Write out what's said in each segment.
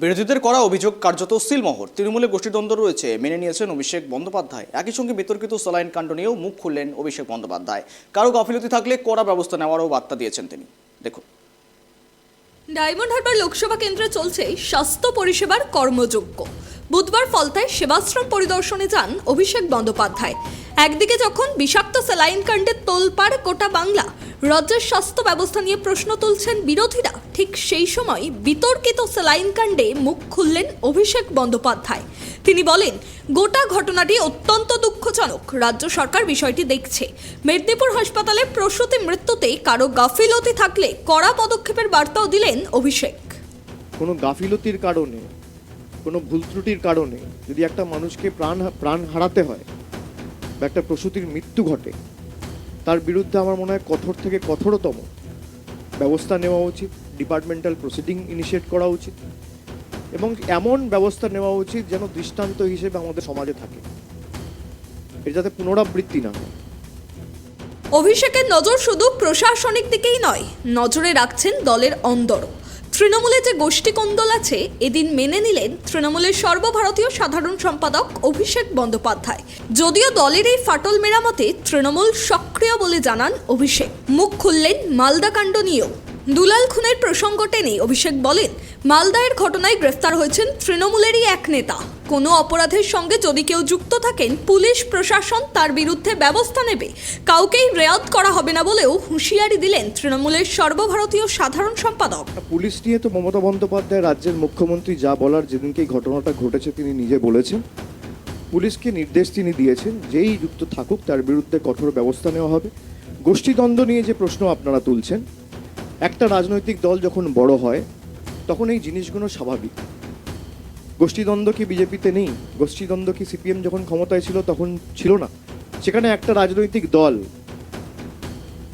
বিরোধীদের করা অভিযোগ কার্যত সিলমোহর। তৃণমূলে গোষ্ঠীদ্বন্দ্ব রয়েছে মেনে নিয়েছেন অভিষেক বন্দ্যোপাধ্যায়। একই সঙ্গে বিতর্কিত স্যালাইন কাণ্ড নিয়েও মুখ খুললেন অভিষেক বন্দ্যোপাধ্যায়। কারো গাফিলতি থাকলে কড়া ব্যবস্থা নেওয়ারও বার্তা দিয়েছেন তিনি। দেখুন। ডায়মন্ড হারবার লোকসভা কেন্দ্রে চলছে স্বাস্থ্য পরিষেবার কর্মযজ্ঞ। বুধবার ফলতায় সেবাশ্রম পরিদর্শনে যান অভিষেক বন্দ্যোপাধ্যায়। একদিকে যখন বিষাক্ত স্যালাইন কাণ্ডে তোলপাড় গোটা বাংলা, রাজ্যের স্বাস্থ্য ব্যবস্থা নিয়ে প্রশ্ন তুলছেন বিরোধীরা, ঠিক সেই সময় বিতর্কিত স্যালাইন কাণ্ডে মুখ খুললেন অভিষেক বন্দ্যোপাধ্যায়। তিনি বলেন, গোটা ঘটনাটি অত্যন্ত দুঃখজনক। রাজ্য সরকার বিষয়টি দেখছে। মেদিনীপুর হাসপাতালে প্রসূতি মৃত্যুতে কারো গাফিলতি থাকলে কড়া পদক্ষেপের বার্তাও দিলেন অভিষেক। কোনো গাফিলতির কারণে, কোনো ভুল ত্রুটির কারণে যদি একটা মানুষকে প্রাণ হারাতে হয় বা একটা প্রসূতির মৃত্যু ঘটে, তার বিরুদ্ধে আমার মনে হয় কঠোর থেকে কঠোরতম ব্যবস্থা নেওয়া উচিত। ডিপার্টমেন্টাল প্রসিডিং ইনিশিয়েট করা উচিত এবং এমন ব্যবস্থা নেওয়া উচিত যেন দৃষ্টান্ত হিসেবে আমাদের সমাজে থাকে, এর যাতে পুনরাবৃত্তি না হয়। অভিষেকের নজর শুধু প্রশাসনিক দিকেই নয়, নজরে রাখছেন দলের অন্দরও। তৃণমূলে যে গোষ্ঠী কোন্দল আছে, এদিন মেনে নিলেন তৃণমূলের সর্বভারতীয় সাধারণ সম্পাদক অভিষেক বন্দ্যোপাধ্যায়। যদিও দলের এই ফাটল মেরামতে তৃণমূল সক্রিয় বলে জানান অভিষেক। মুখ খুললেন মালদা কাণ্ড নিয়েও। দুলাল খুনের প্রসঙ্গ টেনে অভিষেক বলেন, মালদায়ের ঘটনায় গ্রেফতার হয়েছেন তৃণমূলেরই এক নেতা। কোনো অপরাধের সঙ্গে যদি কেউ যুক্ত থাকেন, পুলিশ প্রশাসন তার বিরুদ্ধে ব্যবস্থা নেবে। কাউকেই রেয়াত করা হবে না বলেও হুঁশিয়ারি দিলেন তৃণমূলের সর্বভারতীয় সাধারণ সম্পাদক। পুলিশ নিয়ে তো মমতা বন্দ্যোপাধ্যায় রাজ্যের মুখ্যমন্ত্রী যা বলার, যেদিনকে এই ঘটনাটা ঘটেছে তিনি নিজে বলেছেন। পুলিশকে নির্দেশ তিনি দিয়েছেন, যেই যুক্ত থাকুক তার বিরুদ্ধে কঠোর ব্যবস্থা নেওয়া হবে। গোষ্ঠীদ্বন্দ্ব নিয়ে যে প্রশ্ন আপনারা তুলছেন, একটা রাজনৈতিক দল যখন বড় হয় তখন এই জিনিসগুলো স্বাভাবিক। গোষ্ঠীদ্বন্দ্ব কি বিজেপিতে নেই? গোষ্ঠীদ্বন্দ্ব কি সিপিএম যখন ক্ষমতায় ছিল তখন ছিল না? সেখানে একটা রাজনৈতিক দল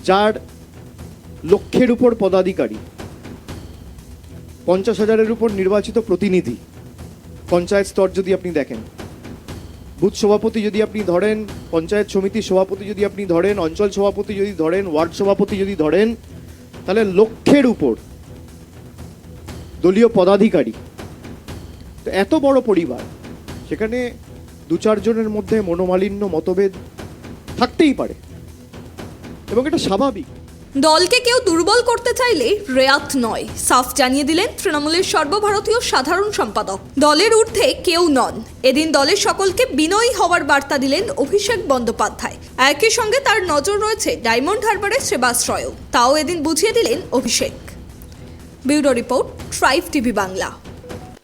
যার লক্ষের উপর পদাধিকারী, 50,000-এর উপর নির্বাচিত প্রতিনিধি, পঞ্চায়েত স্তর যদি আপনি দেখেন, বুথ সভাপতি যদি আপনি ধরেন, পঞ্চায়েত সমিতির সভাপতি যদি আপনি ধরেন, অঞ্চল সভাপতি যদি ধরেন, ওয়ার্ড সভাপতি যদি ধরেন, তাহলে লক্ষের উপর দলীয় পদাধিকারী। তো এত বড় পরিবার, সেখানে 2-4 জনের মধ্যে মনোমালিন্য, মতভেদ থাকতেই পারে এবং এটা স্বাভাবিক। দলকে কেউ দুর্বল করতে চাইলে রেয়াত নয়, সাফ জানিয়ে দিলেন তৃণমূলের সর্বভারতীয় সাধারণ সম্পাদক। দলের ঊর্ধ্বে কেউ নন। এদিন দলের সকলকে বিনয়ী হওয়ার বার্তা দিলেন অভিষেক বন্দ্যোপাধ্যায়। একই সঙ্গে তার নজর রয়েছে ডায়মন্ড হারবারের সেবাশ্রয়েও, তাও এদিন বুঝিয়ে দিলেন Abhishek. Bureau report, tribe TV Bangla.